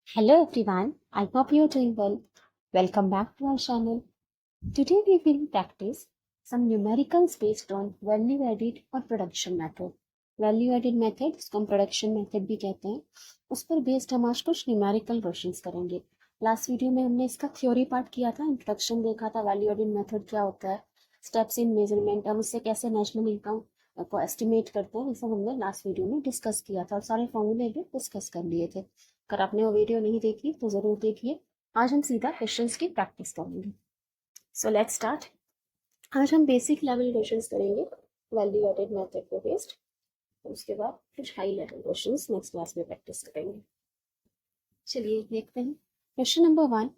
Hello everyone, I hope you are doing well. Welcome back to our channel. Today we will practice some numericals based on value added और production method. Value added method, इसको हम production method भी कहते हैं, उस पर based हम आज कुछ न्यूमेरिकल क्वेश्चंस करेंगे. लास्ट वीडियो में हमने इसका थ्योरी पार्ट किया था, इंट्रोडक्शन देखा था, वैल्यू एडेड मेथड क्या होता है, स्टेप्स इन मेजरमेंट, हम उससे कैसे नेशनल इनकम को एस्टिमेट करते हैं, ये सब हमने लास्ट वीडियो में डिस्कस किया था और सारे फॉर्मूले भी डिस्कस कर लिए थे. अगर आपने वो वीडियो नहीं देखी तो ज़रूर देखिए. आज हम सीधा क्वेश्चंस की प्रैक्टिस करेंगे. So let's start. आज हम बेसिक लेवल क्वेश्चंस करेंगे वैल्यू एडेड मेथड पे बेस्ड. उसके बाद कुछ high level questions next class में प्रैक्टिस करेंगे. चलिए देखते हैं. Question number 1,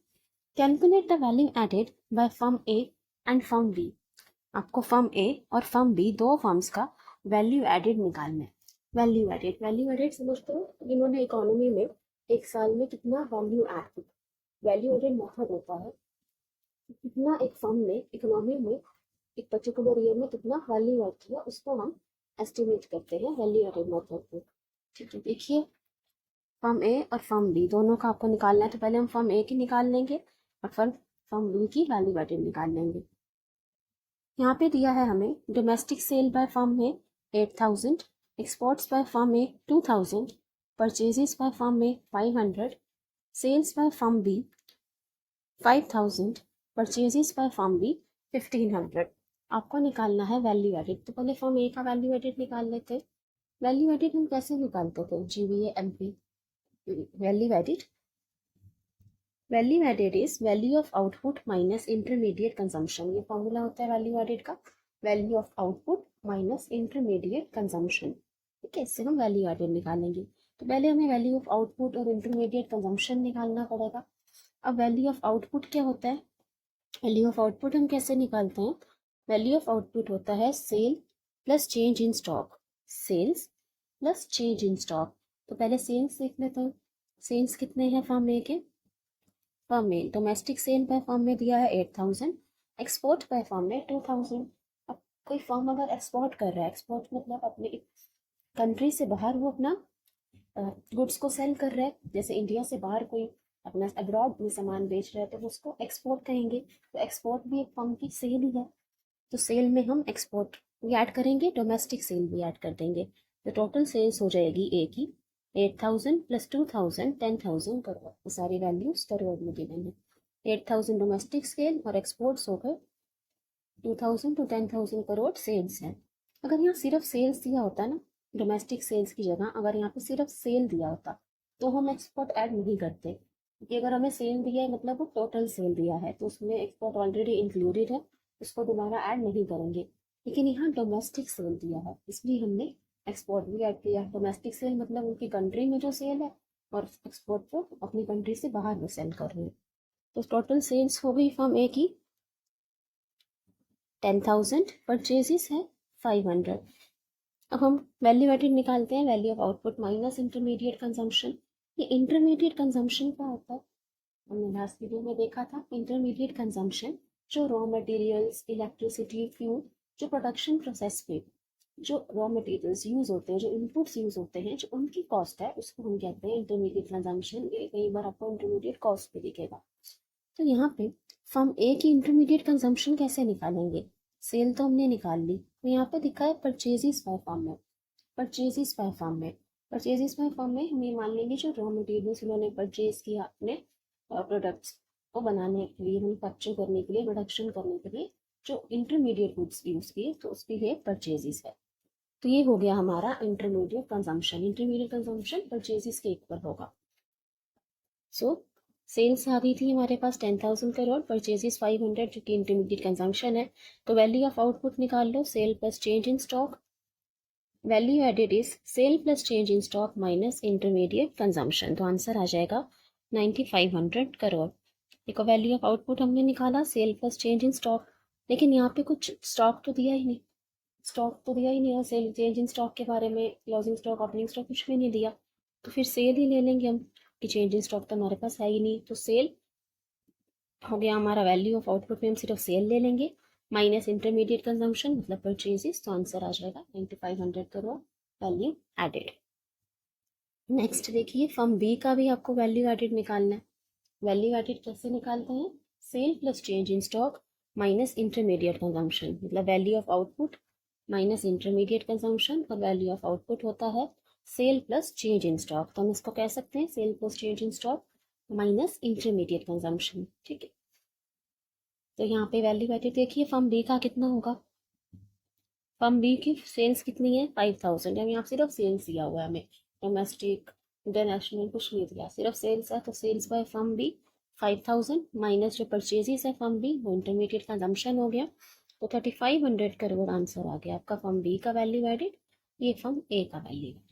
calculate the value added by firm A and firm B. आपको फर्म ए और फर्म बी दो फर्म्स का वैल्यू एडेड निकालना है. वैल्यू एडेड समझते हो, इन्होंने इकोनॉमी में एक साल में कितना वैल्यू ऐड किया. वैल्यू एडेड मेथड होता है कितना एक फर्म ने इकोनॉमी में एक पर्टिकुलर ईयर में कितना वैल्यू ऐड किया, उसको हम एस्टिमेट करते हैं वैल्यू एडेड मेथड पे. ठीक है, देखिए फर्म ए और फर्म बी दोनों का आपको निकालना है. तो पहले हम फर्म ए की निकाल लेंगे और फिर फर्म बी की वैल्यू एडेड निकाल लेंगे. यहाँ पे दिया है हमें डोमेस्टिक सेल बाय फर्म में 8000, एक्सपोर्ट्स बाय फर्म में 2000, परचेजेस बाय फर्म में 500, sales by firm B 5000, purchases by firm B 1500. आपको निकालना है वैल्यू एडेड. तो पहले फर्म ए का वैल्यू एडेड निकाल लेते. वैल्यू एडेड हम कैसे निकालते थे, GVA-MP. Value added is value of output minus intermediate consumption. ये फॉर्मूला होता है वैल्यू एडेड का, value of output minus intermediate consumption. ठीक है, इससे हम वैल्यू एडेड निकालेंगे. तो पहले हमें वैल्यू ऑफ आउटपुट और इंटरमीडिएट कंजम्पशन निकालना पड़ेगा. अब वैल्यू ऑफ आउटपुट क्या होता है, वैल्यू ऑफ आउटपुट हम कैसे निकालते हैं. वैल्यू ऑफ आउटपुट होता है sale plus change in stock. Sales plus change in stock. तो पहले सेल्स देख लेते हैं. सेल्स कितने हैं फर्म ए के. फर्म में डोमेस्टिक सेल बाय फर्म में दिया है 8000, एक्सपोर्ट बाय फर्म में 2000. अब कोई फर्म अगर एक्सपोर्ट कर रहा है, एक्सपोर्ट मतलब अपने कंट्री से बाहर वो अपना गुड्स को सेल कर रहा है, जैसे इंडिया से बाहर कोई अपना अब्रॉड में सामान बेच रहा है तो उसको एक्सपोर्ट कहेंगे. तो एक्सपोर्ट भी एक फर्म की सेल ही है. तो सेल में हम एक्सपोर्ट भी ऐड करेंगे, डोमेस्टिक सेल भी ऐड कर देंगे. तो टोटल सेल्स हो जाएगी ए की 8000 प्लस 2000 10,000 करोड़. ये सारी वैल्यूज करोड़ में गिवन है. 8000 डोमेस्टिक सेल और एक्सपोर्ट्स हो गए 2000 टू 10,000 करोड़ सेल्स है. अगर यहाँ सिर्फ सेल्स दिया होता ना, डोमेस्टिक सेल्स की जगह अगर यहाँ पे सिर्फ सेल दिया होता तो हम एक्सपोर्ट ऐड नहीं करते, क्योंकि अगर हमें सेल दिया है मतलब वो टोटल सेल दिया है तो उसमें एक्सपोर्ट ऑलरेडी इंक्लूडेड है, उसको दोबारा ऐड नहीं करेंगे. लेकिन यहाँ डोमेस्टिक सेल दिया है इसलिए हमने एक्सपोर्ट भी ऐड किया. डोमेस्टिक सेल मतलब उनकी कंट्री में जो सेल है और एक्सपोर्ट तो अपनी कंट्री से बाहर में सेल कर रहे हैं. तो टोटल सेल्स हो गई फर्म ए की 10,000, परचेजेस है 500. अब हम वैल्यू एडेड निकालते हैं, value of output minus intermediate consumption. ये इंटरमीडिएट कंजम्पशन क्या होता है, हमने लास्ट वीडियो में देखा था. इंटरमीडिएट कंजम्पशन जो रॉ मटेरियल्स, इलेक्ट्रिसिटी, फ्यूल, जो प्रोडक्शन प्रोसेस पे जो रॉ मटेरियल्स यूज होते हैं, जो इनपुट्स यूज होते हैं, जो उनकी कॉस्ट है उसको हम कहते हैं इंटरमीडिएट कंजम्पशन. कई बार आपको इंटरमीडिएट कॉस्ट भी दिखेगा. तो यहाँ पे फर्म ए की इंटरमीडिएट कंजम्पशन कैसे निकालेंगे, सेल तो हमने निकाल ली. तो यहाँ पे दिखा है परचेजेस बाय फर्म में. परचेजेस बाय फर्म में परचेजेस बाय फर्म में हम ये मान लेंगे जो रॉ मटेरियल्स उन्होंने परचेज किया अपने प्रोडक्ट्स को बनाने के लिए, मैन्युफैक्चर करने के लिए, प्रोडक्शन करने के लिए जो इंटरमीडिएट गुड्स यूज किए तो उसकी ये परचेजेस है. तो ये हो गया हमारा intermediate consumption. Intermediate consumption purchases के ऊपर होगा. सो सेल्स आ गई थी हमारे पास 10,000 करोड़, परचेजेस 500 जो कि इंटरमीडिएट कंजम्पशन है. तो वैल्यू ऑफ आउटपुट निकाल लो, sale plus change in stock. Value added is sale plus change in stock minus intermediate consumption. तो आंसर आ जाएगा 9500 करोड़. देखो वैल्यू ऑफ आउटपुट हमने निकाला sale plus change in stock, लेकिन यहाँ पे कुछ स्टॉक तो दिया ही नहीं. स्टॉक तो दिया ही नहीं है, सेल चेंज इन स्टॉक के बारे में क्लोजिंग स्टॉक, ओपनिंग स्टॉक कुछ भी नहीं दिया. तो फिर सेल ही ले लेंगे हम, कि चेंज इन स्टॉक तो हमारे पास है ही नहीं. तो सेल हो गया हमारा, वैल्यू ऑफ आउटपुट में हम सिर्फ सेल ले लेंगे माइनस इंटरमीडिएट कंजम्पशन मतलब परचेजेस. तो आंसर आ जाएगा 9500 करोड़ वैल्यू एडेड. नेक्स्ट देखिए, फर्म बी का भी आपको वैल्यू एडेड निकालना है। वैल्यू एडेड कैसे निकालते हैं? Sale plus change in stock minus intermediate consumption, मतलब value of output minus intermediate consumption, और वैल्यू ऑफ आउटपुट होता है sale plus change in stock. तो हम इसको कह सकते हैं sale plus change in stock minus intermediate consumption. ठीक है, तो यहाँ पे वैल्यू एडेड देखिए, फर्म बी का कितना होगा? फर्म बी की सेल्स कितनी है? 5000। हम यहाँ सिर्फ सेल्स दिया हुआ है, हमें डोमेस्टिक इंटरनेशनल कुछ नहीं दिया, सिर्फ सेल्स है। तो sales by firm B 5000 minus जो परचेजेस है फर्म बी, वो इंटरमीडिएट कंजम्पशन हो गया, तो 3500 करोड़ आंसर आ गया आपका फर्म बी का वैल्यू एडेड, ये फर्म ए का वैल्यू एडेड।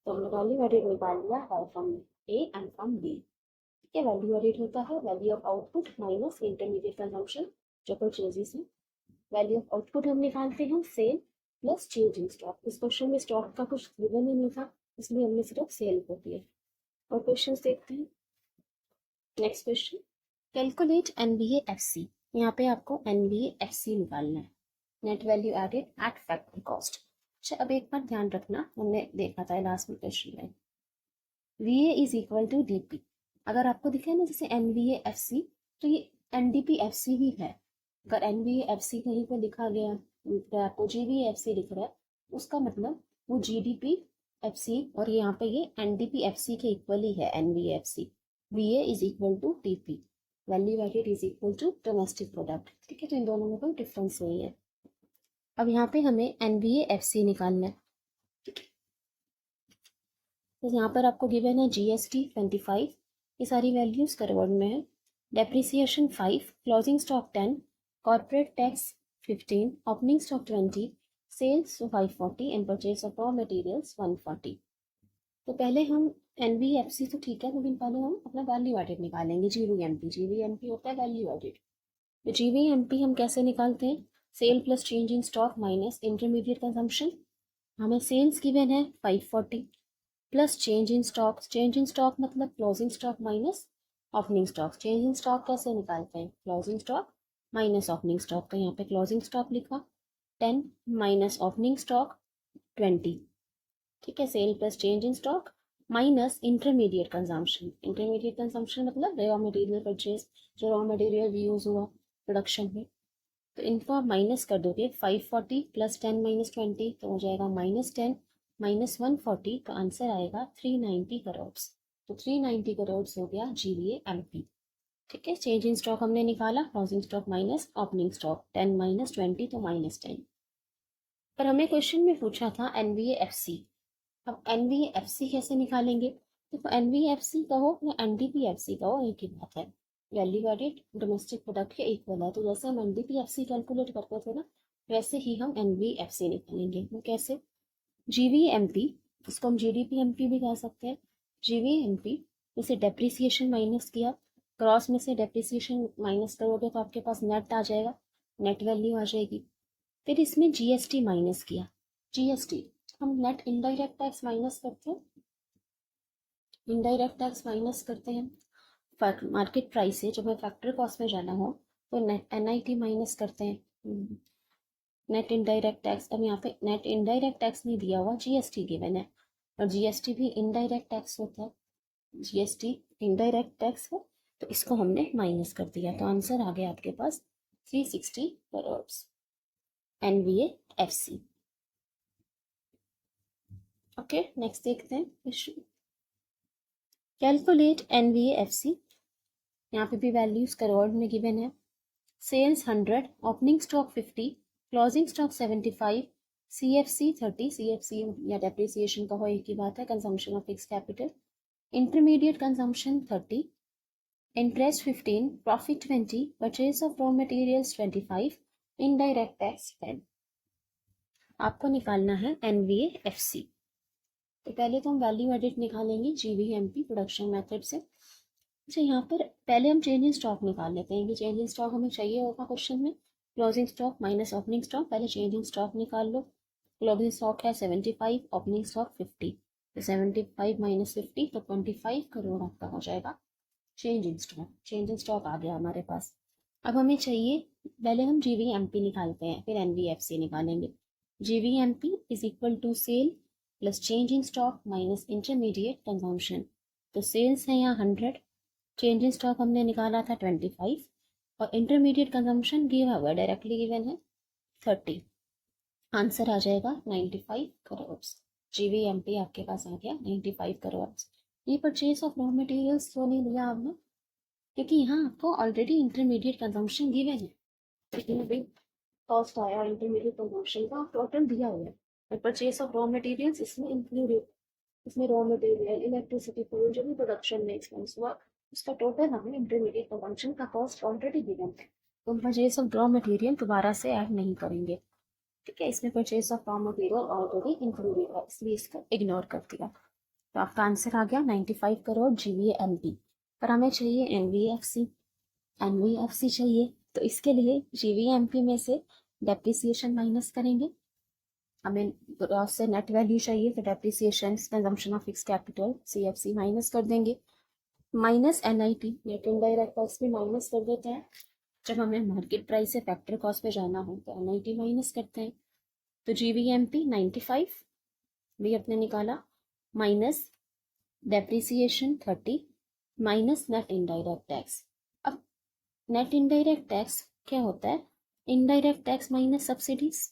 तो हमने वैल्यू एडेड निकाल लिया by firm A and firm B. ठीक है, वैल्यू एडेड होता है value of output minus intermediate consumption जो परचेजेस है। वैल्यू ऑफ आउटपुट हम निकालते हैं sale plus change in stock. इस क्वेश्चन में स्टॉक का कुछ गिवन ही नहीं था, इसलिए हमने सिर्फ सेल को दिया। और क्वेश्चन देखते हैं। Next question, calculate NBFC. यहाँ पे आपको एनबीएफसी निकालना है, net value added at factory cost. अच्छा, अब एक बार ध्यान रखना, हमने देखा था लास्ट में क्वेश्चन में VA is equal to DP. अगर आपको दिखे ना जैसे एनबीएफसी, तो ये एनडीपीएफसी ही है। अगर एनबीएफसी कहीं पर लिखा गया तो आपको जीबीएफसी लिख रहा है, उसका मतलब वो जीडीपीएफसी, और यहाँ पे ये एनडीपीएफसी के इक्वल ही है NBFC. VA is equal to TP, value added is equal to domestic product. ठीक है, तो इन दोनों में कोई डिफरेंस नहीं है। अब यहाँ पे हमें एनबीएफसी निकालना है। तो यहाँ पर आपको गिवन है जीएसटी 25, ये सारी वैल्यूज करोड़ में है, depreciation 5, closing stock 10, corporate tax 15, opening stock 20, sales 540 and purchase of raw materials 140। तो पहले हम एनबीएफसी तो ठीक है, लेकिन पहले हम अपना वैल्यू एडेड निकालेंगे जीवीएमपी। जीवीएमपी होता है वैल्यू एडेड। तो जीवीएमपी हम कैसे निकालते हैं? Sale plus change in stock minus intermediate consumption. हमें सेल्स गिवन है 540 plus change in stock. Change in stock मतलब closing stock minus opening stock. Change in stock कैसे निकालते हैं? Closing stock minus opening stock. तो यहाँ पे क्लोजिंग स्टॉक लिखा 10 माइनस ओपनिंग स्टॉक 20। ठीक है, sale plus change in stock minus intermediate consumption. Intermediate consumption मतलब रॉ मटेरियल परचेज, जो रॉ मटेरियल यूज हुआ प्रोडक्शन में, तो इनको आप माइनस कर दोगे। 540 प्लस 10 माइनस 20 तो हो जाएगा -10 माइनस 140, तो आंसर आएगा 390 करोड़। तो 390 करोड़ हो गया जीवीएमपी। ठीक है, चेंज इन स्टॉक हमने निकाला, closing stock minus opening stock, 10 minus 20 तो -10। पर हमें क्वेश्चन में पूछा था एनबीएफसी। अब एनबीएफसी कैसे निकालेंगे? देखो, एनबीएफसी कहो या एनडीपीएफसी कहो, एक ही बात है, वैल्यू एडेड डोमेस्टिक प्रोडक्ट के इक्वल है। तो जैसे हम एनडीपीएफसी कैलकुलेट करते थे ना, वैसे ही हम एनबीएफसी निकालेंगे। वो कैसे? जीवीएमपी, इसको हम जीडीपीएमपी भी कह सकते हैं। जीवीएमपी में से डेप्रिसिएशन माइनस किया, क्रॉस में से डेप्रिसिएशन माइनस करोगे तो आपके पास नेट आ जाएगा, नेट वैल्यू आ जाएगी। फिर इसमें जीएसटी माइनस किया। जीएसटी हम नेट इनडायरेक्ट टैक्स माइनस करते हैं, इनडायरेक्ट टैक्स माइनस करते हैं मार्केट प्राइस से। जब हमें फैक्ट्री कॉस्ट में जाना हो तो नेट एनआईटी माइनस करते हैं, नेट इनडायरेक्ट टैक्स। अब यहाँ पे नेट इनडायरेक्ट टैक्स नहीं दिया हुआ, जीएसटी गिवन है, और जीएसटी भी इनडायरेक्ट टैक्स होता है, जीएसटी इनडायरेक्ट टैक्स है, तो इसको हमने माइनस कर दिया। तो आंसर आ गया आपके पास 360 करोड़ एनवीएफसी। ओके, नेक्स्ट देखते हैं क्वेश्चन, कैलकुलेट एनवीएफसी। यहाँ पे भी वैल्यूज करोड़ में गिवन है। Sales 100, opening stock 50, closing stock 75, CFC 30, CFC या डेप्रिसिएशन का हो एक ही बात है, consumption of fix capital, intermediate consumption 30, interest 15, profit 20, purchase of raw materials 25, indirect tax 10। आपको निकालना है एनवीएफसी। तो पहले तो हम वैल्यू एडिट निकालेंगे जीवीएमपी प्रोडक्शन मेथड से। अच्छा, यहाँ पर पहले हम चेंज इन स्टॉक निकाल लेते हैं कि चेंज इन स्टॉक हमें चाहिए होगा क्वेश्चन में। Closing stock minus opening stock, पहले चेंज इन स्टॉक निकाल लो। क्लोजिंग स्टॉक है 75, ओपनिंग स्टॉक 50, तो 75 माइनस 50 तो 25 करोड़ आपका हो जाएगा change in stock. Change in stock आ गया हमारे पास। अब हमें चाहिए, पहले हम जीवीएमपी निकालते हैं, फिर एनवीएफसी निकालेंगे। GVMP is equal to sale plus change in stock minus intermediate consumption. तो सेल्स है यहाँ 100, चेंज इन स्टॉक हमने निकाला था 25 और इंटरमीडिएट कंजम्पशन गिवा हुआ डायरेक्टली गिवन है 30। आंसर आ जाएगा 95 करोड़। GVMP आपके पास आ गया 95 करोड़। ये परचेज ऑफ रॉ मटेरियल्स क्यों नहीं लिया आपने, क्योंकि यहाँ आपको ऑलरेडी इंटरमीडिएट कंजम्पशन गिवन है, कितनी बिग कॉस्ट आया इंटरमीडिएट कंजम्पशन का टोटल दिया हुआ है। और परचेज ऑफ रॉ मटेरियल्स इसमें इंक्लूडेड, इसमें रॉ मटेरियल इलेक्ट्रिसिटी फ्यूल जो भी प्रोडक्शन में एक्सपेंस हुआ उसका टोटल हमें इंटरमीडिएट कंजम्पशन का कॉस्ट ऑलरेडी गिवन है, तो हम परचेज ऑफ रॉ मटेरियल दोबारा से ऐड नहीं करेंगे। ठीक है, इसमें purchase of raw material already included है, इसलिए इसको इग्नोर कर दिया। तो आपका आंसर आ गया 95 करोड़ GVMP। पर हमें चाहिए NVFC, NVFC चाहिए, तो इसके लिए GVMP में से डेप्रिसिएशन माइनस करेंगे। हमें ग्रॉस से नेट वैल्यू चाहिए, तो depreciation consumption of fix capital CFC minus कर देंगे, minus NIT net indirect cost भी माइनस कर देते हैं। जब हमें मार्केट प्राइस से फैक्टर कॉस्ट पे जाना हो तो NIT माइनस करते हैं। तो GVMP 95 भी अपने निकाला, minus depreciation 30 minus net indirect tax. अब नेट इनडायरेक्ट टैक्स क्या होता है, indirect tax minus subsidies,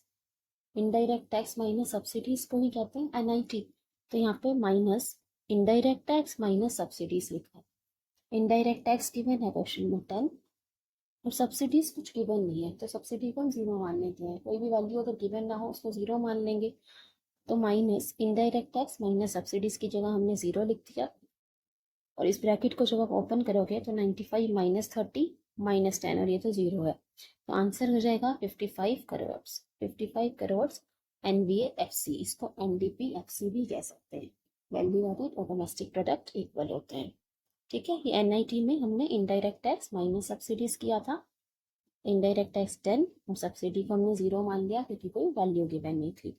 indirect tax minus subsidies को ही कहते हैं NIT। तो यहाँ पे minus indirect tax minus subsidies लिखा है। इनडायरेक्ट टैक्स गिवन है क्वेश्चन में 10 और सब्सिडीज कुछ गिवन नहीं है, तो सब्सिडी को हम 0 मान लेते हैं। कोई भी वैल्यू अगर गिवन ना हो उसको 0 मान लेंगे। तो minus indirect tax minus subsidies की जगह हमने 0 लिख दिया, और इस ब्रैकेट को जब आप ओपन करोगे तो 95 माइनस 30 माइनस 10 और ये तो 0 है, तो आंसर हो जाएगा 55 करोड़। 55 करोड़ NVFC, इसको NDPFC भी कह सकते हैं, वैल्यू एडेड और डोमेस्टिक प्रोडक्ट इक्वल होते हैं। ठीक है, ये NIT में हमने इनडायरेक्ट टैक्स माइनस सब्सिडीज किया था, इनडायरेक्ट टैक्स 10 और सब्सिडी को हमने 0 मान लिया क्योंकि कोई वैल्यू गिवन नहीं थी।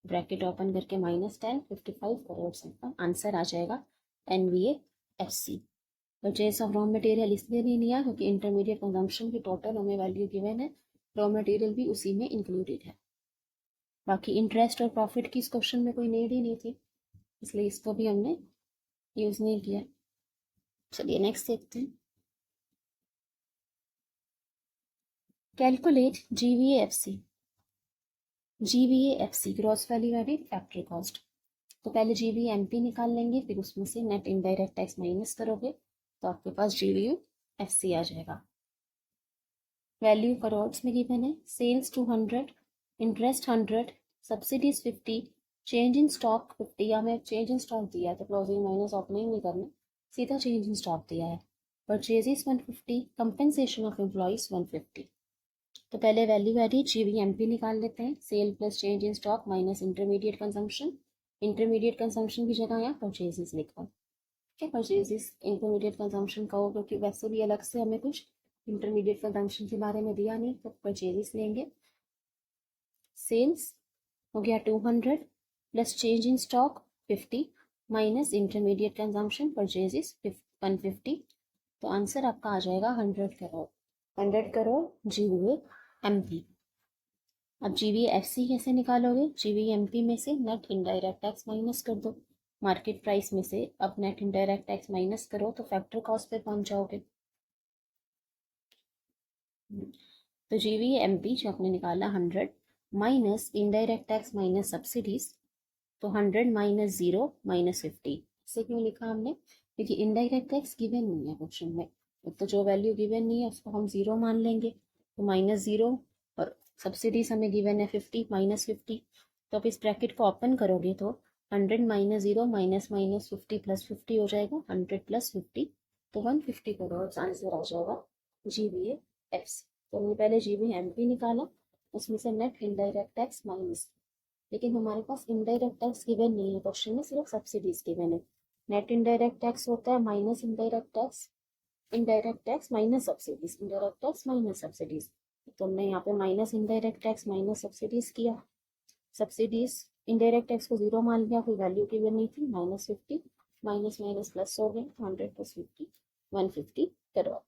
ब्रैकेट ओपन करके माइनस 10 55 करोड़ का आंसर आ जाएगा NVFC। Purchase of raw material इसलिए नहीं लिया क्योंकि इंटरमीडिएट कंजम्पशन की टोटल हमें वैल्यू गिवन है, रॉ मटेरियल भी उसी में इंक्लूडेड है। बाकी इंटरेस्ट और प्रॉफिट की इस क्वेश्चन में कोई नीड ही नहीं थी, इसलिए इसको भी हमने यूज नहीं किया। चलिए नेक्स्ट देखते हैं। Calculate GVAFC। GVAFC gross value added factory cost. तो पहले GVMP निकाल लेंगे, फिर उसमें से नेट इनडायरेक्ट टैक्स माइनस करोगे तो आपके पास GVFC आ जाएगा। वैल्यू करोड़ में गिवन है, sales 200, interest 100, subsidies 50, change in stock 50। या हमें चेंज इन स्टॉक दिया है तो क्लोजिंग माइनस ओपनिंग नहीं करना, सीधा चेंज इन स्टॉक दिया है। Purchases 150, compensation of employees 150। तो पहले वैल्यू एडिड GVMP निकाल लेते हैं, sale plus change in stock minus intermediate consumption. Intermediate consumption की जगह यहाँ परचेजेस लिखा, ठीक है, परचेजेस इंटरमीडिएट कंजम्पशन का हो क्योंकि वैसे भी अलग से हमें कुछ इंटरमीडिएट कंजम्पशन के बारे में दिया नहीं, तो परचेजेस लेंगे। सेल्स हो गया 200 plus change in stock 50 minus intermediate consumption purchases 150। तो आंसर आपका आ जाएगा 100 करोड़। 100 करोड़ GVMP। अब GVFC कैसे निकालोगे, GVMP में से नेट इनडायरेक्ट टैक्स माइनस कर दो, मार्केट प्राइस में से अब नेट इनडायरेक्ट टैक्स माइनस करो तो फैक्टर कॉस्ट पे पहुंच जाओगे। तो GVMP जो आपने निकाला 100 minus indirect tax minus subsidies, तो 100 माइनस 0 माइनस 50। इसे क्यों लिखा हमने, क्योंकि इनडायरेक्ट टैक्स गिवन नहीं है क्वेश्चन में, तो जो वैल्यू गिवन नहीं है उसको हम 0 मान लेंगे, तो माइनस 0 और सब्सिडीज हमें गिवन है 50 माइनस 50। तो आप इस ब्रैकेट को ओपन करोगे तो 100 माइनस 0 माइनस माइनस 50 प्लस 50 हो जाएगा, 100 प्लस 50 तो 150 करोड़ आंसर आ जाएगा GVAFC। तो हमने पहले GVMP निकाला, उसमें से नेट इनडायरेक्ट टैक्स माइनस, लेकिन हमारे पास इनडायरेक्ट टैक्स गिवन नहीं है क्वेश्चन में, सिर्फ सब्सिडीज गिवन है। नेट इनडायरेक्ट टैक्स होता है minus indirect tax, indirect tax minus subsidies, indirect tax minus subsidies. तो हमने यहाँ पे minus indirect tax minus subsidies किया, सब्सिडीज इनडायरेक्ट टैक्स को 0 मान लिया, कोई वैल्यू गिवन नहीं थी, माइनस 50 माइनस माइनस प्लस हो गए, 100 plus 50 150 crore.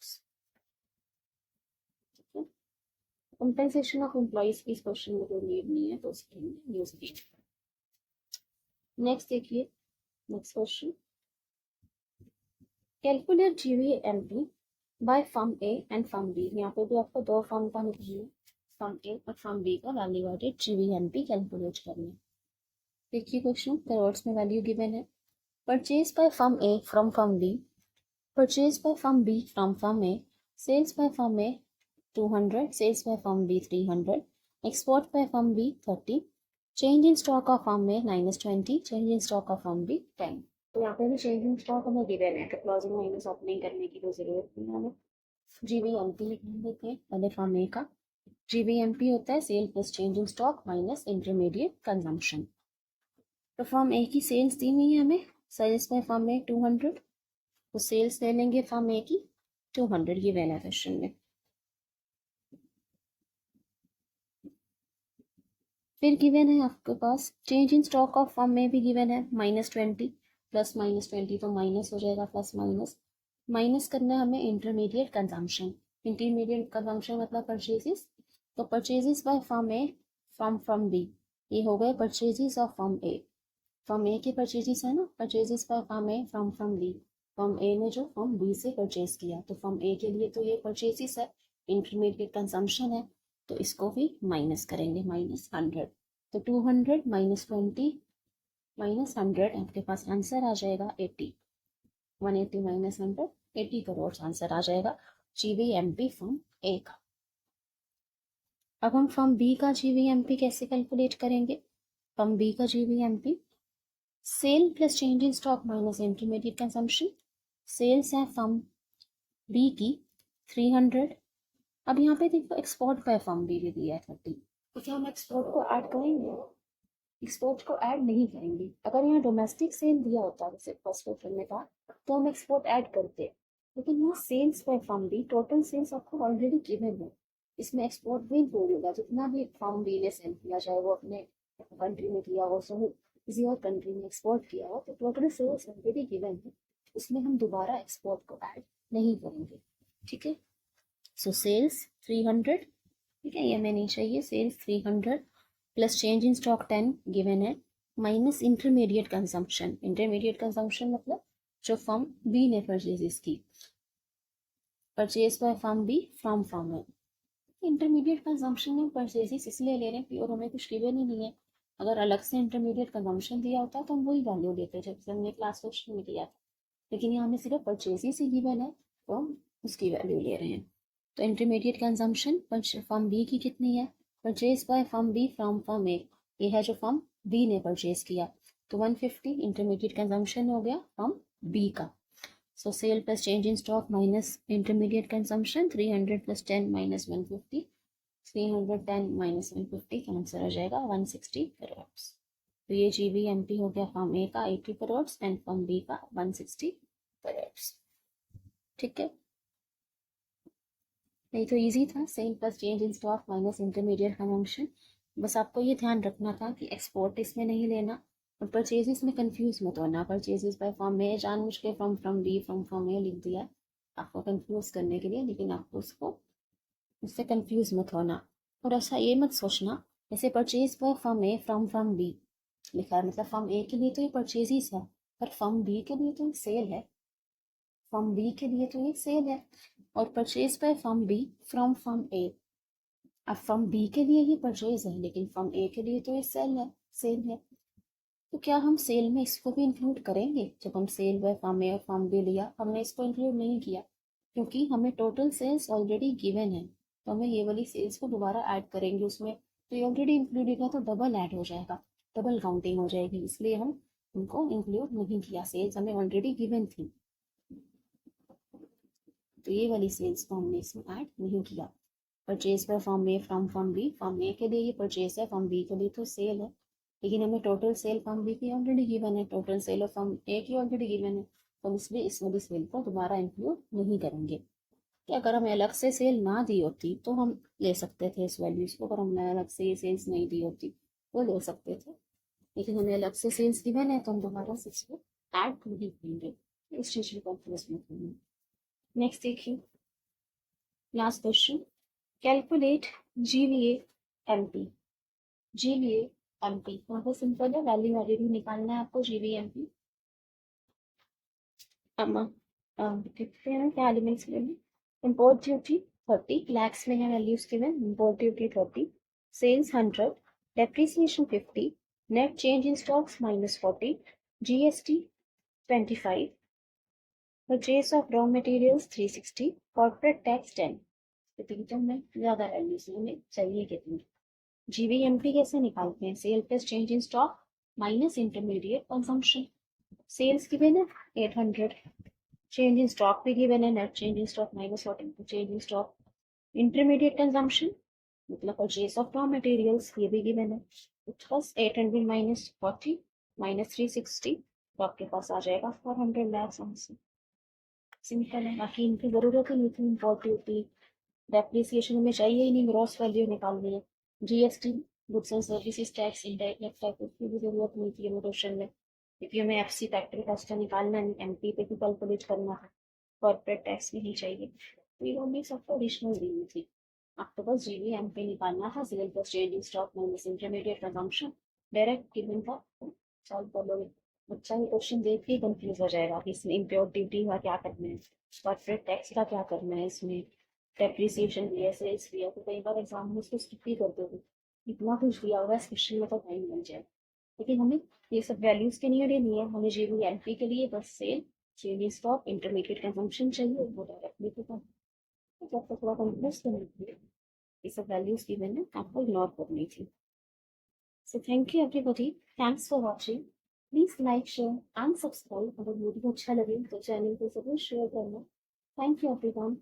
Compensation of employees की इस क्वेश्चन में कोई नीड नहीं है, तो उसके लिए यूज नहीं। नेक्स्ट देखिए, next question, calculate GVMP by firm A and firm B. यहाँ पे भी आपको दो फर्म का निकालना है, फर्म ए और फर्म बी का वैल्यू एडेड GVMP कैलकुलेट करना है। देखिए क्वेश्चन, करोड्स में वैल्यू गिवन है। Purchase by firm A from firm B, purchase by firm B from firm A, sales by firm A 200, sales by firm B 300, export by firm B 30, change in stock of firm A -20, change in stock of firm B 10। तो यहाँ पे भी change in stock हमें given है, तो closing minus opening करने की कोई जरूरत नहीं है हमें। GVMP लिख देते हैं पहले फर्म ए का। GVMP होता है sale plus change in stock minus intermediate consumption. तो फर्म ए की सेल्स दी हुई है हमें, सेल्स बाय फर्म ए 200, तो सेल्स ले लेंगे फर्म ए की 200 गिवन है क्वेश्चन में। फिर गिवन है आपके पास change in stock of firm में भी गिवन है -20, प्लस -20 तो माइनस हो जाएगा, प्लस माइनस माइनस करना है हमें इंटरमीडिएट कंजम्पशन। इंटरमीडिएट कंजम्पशन मतलब परचेजेस, तो purchases by firm A from firm B, ये हो गए purchases of firm A. Firm A के परचेजेस है ना, purchases by firm A from firm B, firm A ने जो फर्म बी से परचेज किया, तो फर्म ए के लिए तो ये परचेजेस है, इंटरमीडिएट कंजम्पशन है, तो इसको भी माइनस करेंगे, -100। तो 200 -20 -100, आपके पास आंसर आ जाएगा 80। 180 -100, 80 करोड़ आंसर आ जाएगा GVMP फर्म ए का। अब हम फर्म बी का GVMP कैसे कैलकुलेट करेंगे? फर्म बी का GVMP sale plus change in stock minus intermediate consumption. Sales है फर्म बी की 300। अब यहाँ पे देखो एक्सपोर्ट बाय फर्म बी दिया है 30, तो क्या हम एक्सपोर्ट को ऐड करेंगे? एक्सपोर्ट को ऐड नहीं करेंगे। अगर यहाँ डोमेस्टिक सेल दिया होता जैसे फर्स्ट क्वेश्चन में था, तो हम एक्सपोर्ट ऐड करते, लेकिन यहाँ sales by firm B, total sales आपको ऑलरेडी गिवन है, इसमें एक्सपोर्ट भी इंक्लूड होगा। जितना भी फर्म बी ने सेल किया, चाहे वो अपने कंट्री में किया हो, चाहे किसी और कंट्री में एक्सपोर्ट किया हो, तो टोटल सेल्स ऑलरेडी गिवन है, उसमें हम दोबारा एक्सपोर्ट को ऐड नहीं करेंगे। ठीक है, सो सेल्स 300, ठीक है, ये हमें नहीं चाहिए। Sales 300 plus change in stock 10 given है, minus intermediate consumption. Intermediate consumption मतलब जो फर्म बी ने परचेजेस की, purchase by firm B from firm A. Intermediate consumption में परचेजेस इसलिए ले रहे हैं प्योर हमें कुछ गिवन ही नहीं है। अगर अलग से इंटरमीडिएट कंजम्पशन दिया होता तो हम वही वैल्यू देते जब हमने क्लास क्वेश्चन में किया था, लेकिन यहाँ हमें सिर्फ परचेजेस ही गिवन है, तो हम उसकी वैल्यू ले रहे हैं। तो इंटरमीडिएट कंजम्पशन फर्म बी की कितनी है? Purchase by firm B from firm A, ये है जो फर्म बी ने परचेज किया, तो 150 इंटरमीडिएट कंजम्पशन हो गया फर्म बी का। So sale plus change in stock minus intermediate consumption, 300 plus 10 minus 150, 310 minus 150 का आंसर आ जाएगा 160 करोड़। तो ये GVMP हो गया फर्म ए का 80 करोड़ एंड फर्म बी का 160 करोड़। ठीक है, नहीं तो इजी था, sale plus change in stock minus intermediate consumption. बस आपको ये ध्यान रखना था कि एक्सपोर्ट इसमें नहीं लेना, और परचेजेस में कंफ्यूज मत होना। परचेजेस बाय फर्म ए जानबूझ के फ्रॉम बी फ्रॉम फर्म ए लिख दिया आपको कंफ्यूज करने के लिए, लेकिन आपको उससे कंफ्यूज मत होना। और ऐसा ये मत सोचना जैसे purchase by firm A from firm B लिखा है, मतलब फर्म ए के लिए तो ये परचेजेस है, पर फर्म बी के लिए तो सेल है, फर्म बी के लिए तो ये सेल है, और purchase by firm B from firm A. अब फर्म बी के लिए ही परचेज है, लेकिन फर्म ए के लिए तो ये सेल है। तो क्या हम सेल में इसको भी इंक्लूड करेंगे? जब हम सेल बाय फर्म ए और फर्म बी लिया, हमने इसको इंक्लूड नहीं किया, क्योंकि हमें टोटल सेल्स ऑलरेडी गिवन है, तो हमें ये वाली सेल्स को दोबारा ऐड करेंगे उसमें, तो ये ऑलरेडी इंक्लूडेड है, तो डबल ऐड हो जाएगा, डबल काउंटिंग हो जाएगी, इसलिए हम उनको इंक्लूड नहीं किया। सेल्स हमें ऑलरेडी गिवन थी, तो ये वाली सेल्स को हमने इसमें ऐड नहीं किया। Purchase by firm A from firm B, firm A के लिए ये परचेज है, फर्म बी के लिए तो सेल है, लेकिन हमें टोटल सेल फर्म बी की ऑलरेडी गिवन है, total sale of firm A की ऑलरेडी गिवन है, तो इसलिए इस वाली सेल को दोबारा इंक्लूड नहीं करेंगे। कि अगर हमें अलग से सेल ना दी होती तो हम ले सकते थे इस वैल्यूज को, अगर हमने अलग से ये सेल्स नहीं दी होती तो ले सकते थे, लेकिन हमें अलग से सेल्स गिवन है, तो हम दोबारा से इसको ऐड नहीं करेंगे। इस चीज में कंफ्यूज मत होना। नेक्स्ट देखिए, last question, calculate GVA MP। GVA MP, बहुत सिंपल है, वैल्यू एडेड ही निकालना है आपको, जीवीएमपी। अब देखते हैं क्या एलिमेंट्स में। इम्पोर्ट ड्यूटी 30 लैक्स में है वैल्यूज के में, import duty 30, sales 100, depreciation 50, net change in stocks -40, GST 25, purchase of raw materials 360, corporate tax 10। तो तीनों में ज्यादा वैल्यूज हमें चाहिए कितनी। जीवीएमपी कैसे निकालते हैं, sale plus change in stock minus intermediate consumption. Sales की है 800, change in stock भी given है, net change in stock -40, change in stock, intermediate consumption मतलब purchase of raw materials ये भी given है, it was 800 -40 -360, तो आपके पास आ जाएगा 400 lakhs आंसर। सिंपल है, बाकी इनकी जरूरत ही नहीं थी, इम्पोर्ट ड्यूटी डेप्रिसिएशन में चाहिए ही नहीं, ग्रॉस वैल्यू निकालनी है। GST goods and services tax, indirect tax, उसकी भी जरूरत नहीं थी क्वेश्चन में, क्योंकि हमें एफसी फैक्ट्री कॉस्ट निकालना नहीं, एमपी पे भी कैलकुलेट करना है, कॉर्पोरेट टैक्स भी नहीं चाहिए, तो ये हमें सबको एडिशनल दी हुई थी। आपको बस जीवी एमपी निकालना था, sale plus trading stock minus intermediate consumption, direct given था, सॉल्व कर लोगे। बच्चा ये क्वेश्चन देख के कंफ्यूज हो जाएगा कि इसमें इम्प्योर ड्यूटी का क्या करना है, कॉर्पोरेट टैक्स का क्या करना है, इसमें डेप्रिसिएशन भी है, सेल्स भी है, तो कई बार एग्जाम में उसको स्किप ही कर दोगे, इतना कुछ दिया हुआ है इस क्वेश्चन में तो टाइम बन जाए। लेकिन हमें ये सब वैल्यूज के लिए नहीं है, हमें जीवी एमपी के लिए बस sale change stock intermediate consumption चाहिए, वो डायरेक्टली तो जब तक थोड़ा कंफ्यूज करने के लिए ये सब वैल्यूज की मैंने आपको इग्नोर करनी थी। So thank you everybody. Thanks for watching. Please like, share and subscribe अगर वीडियो अच्छा लगे तो चैनल को जरूर शेयर करना। Thank you everyone.